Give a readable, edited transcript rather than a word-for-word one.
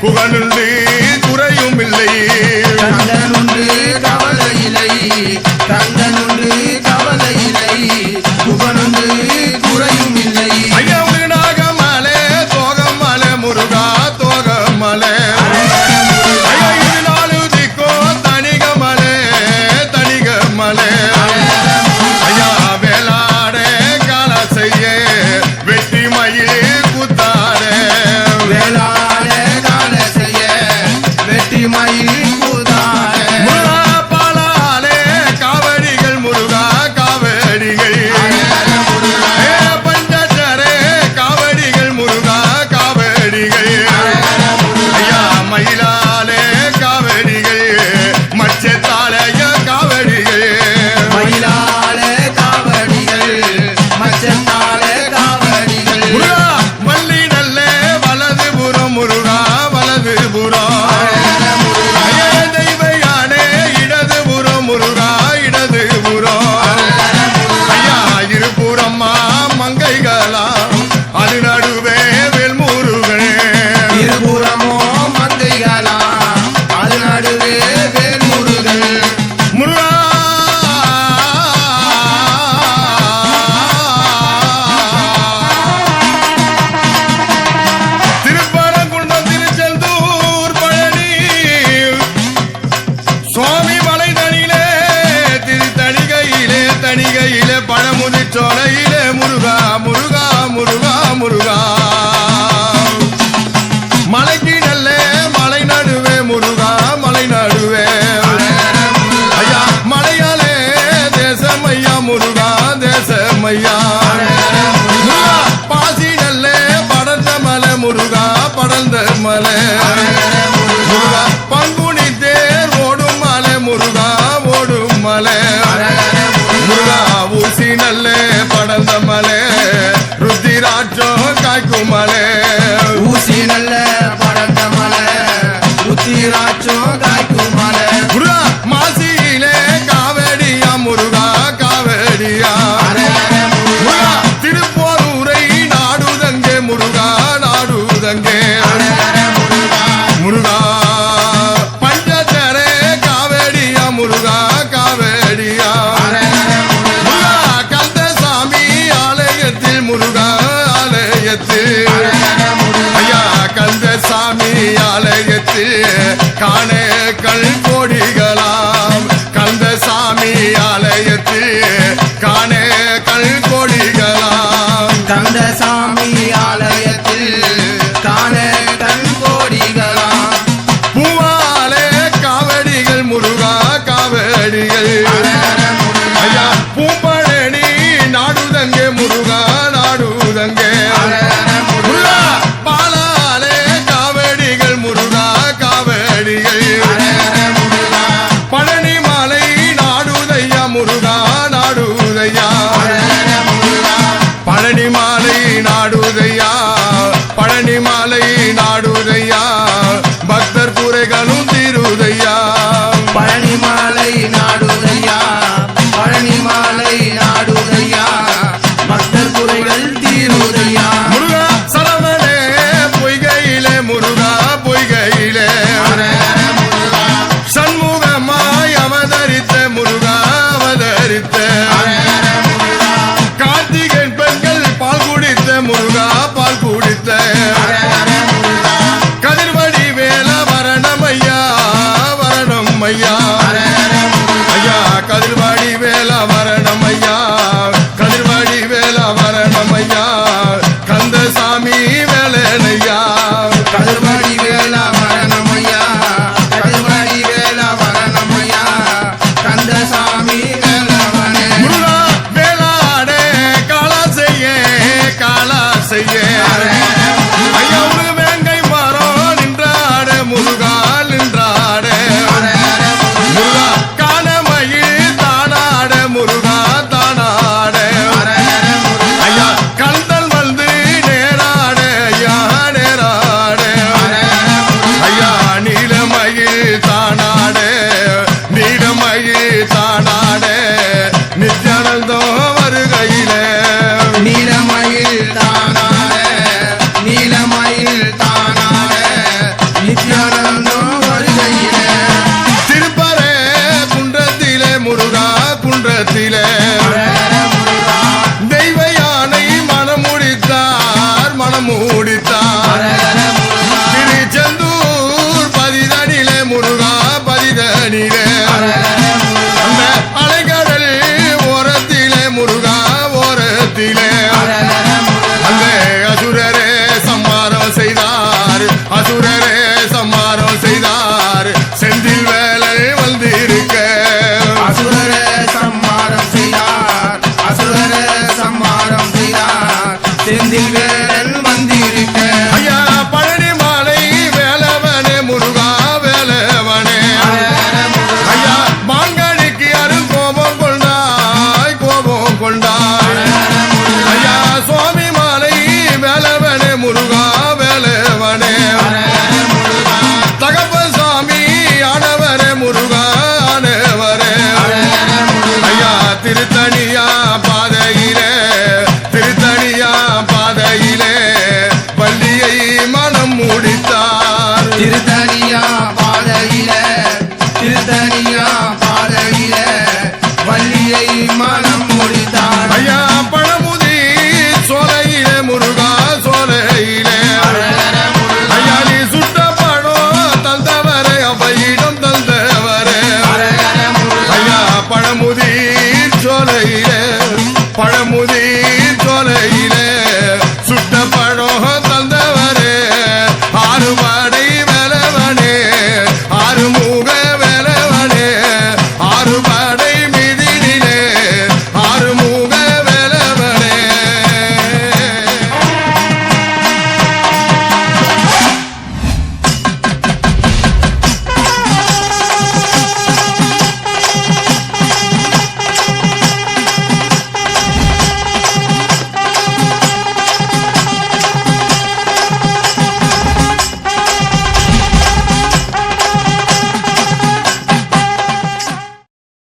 புகழுண்டு குறையும் இல்லை கந்தனுண்டு கவலை இல்லை கந்தனுண்டு கவலை இல்லை புகழுண்டு குறையும் இல்லை ஐயா நாகமலை தோகமலை முருகா தோகமலை ஐயா இது நாலு திக்கோ தனிகமலை தனிகமலை ஐயா வேளாட கால செய்ய வெற்றி மயிலே குத்தாரே வேளாட கால செய்ய வெற்றி மயில் கூதாரே பாலாலே காவடிகள் முருகா காவடிகள் பஞ்சரே காவடிகள் முருகா காவடிகள் ஐயா மயிலாலே காவடிகள் மச்சத்தாலய காவடிகள் மயிலால காவடிகள் மச்சத்தால காவடிகள் முருகா வள்ளி நல்ல வலதுபுறம் முருகா வலதுபுறம் தெய்வ யானே இடதுபுறம் முருகா இடதுபுறம் ஐயா இருபுறம்மா மங்கைகளா அது நடுவே வேல்முருகனே இருபுறமோ மந்தைகளா அது நடுவே வேல்முருகன் முருகா திருப்பரங்குன்றம் திருச்செந்தூர் பழனி சுவாமி மலைதனிலே திருத்தணிகையிலே தணிகையிலே பழமுதி சோலையிலே முருகா முருகா முருகா முருகா மலைக்கு நல்ல மலை நடுவே முருகா மலை நடுவே ஐயா மலையாளே தேசமையா முருகா தேசமையா முருகா பாசி நல்ல படர்ந்த மலை முருகா படர்ந்த மலை முருகா பங்குனி தேர் ஓடும் மலை முருகா ஓடும் மலை முருகா ஊசி நல்ல படர்ந்த மலை ருத்திராட்சம் காய்க்கும் மலை ஊசி நல்ல படர்ந்த மலை உத்திராட்சம் காய்க்கும் மலை முருகா மாசியிலே காவடியா முருகா காவடியா முருகா திருப்போரூரை நாடுதங்கே முருகா நாடுதங்கே முருகா பஞ்சரே காவடியா முருகா காவடியா முருகா கந்தசாமி ஆலயத்தில் முருகா ஆலயத்தில் ஐயா கந்தசாமி ஆலயத்தில் காணே கல் கோடிகளாம் கந்தசாமி ஆலயத்தில் காணே கல் கோடிகளாம் கந்தசாமி ஆலயத்தில் காண கண் கோடிகளா பூவாலே காவடிகள் முருகா காவடிகள் ஐயா பூம்பழனி நாடுதங்கே முருகா நாடுதங்கே முருகா பாலாலே காவடிகள் முருகா காவடிகள் நீரே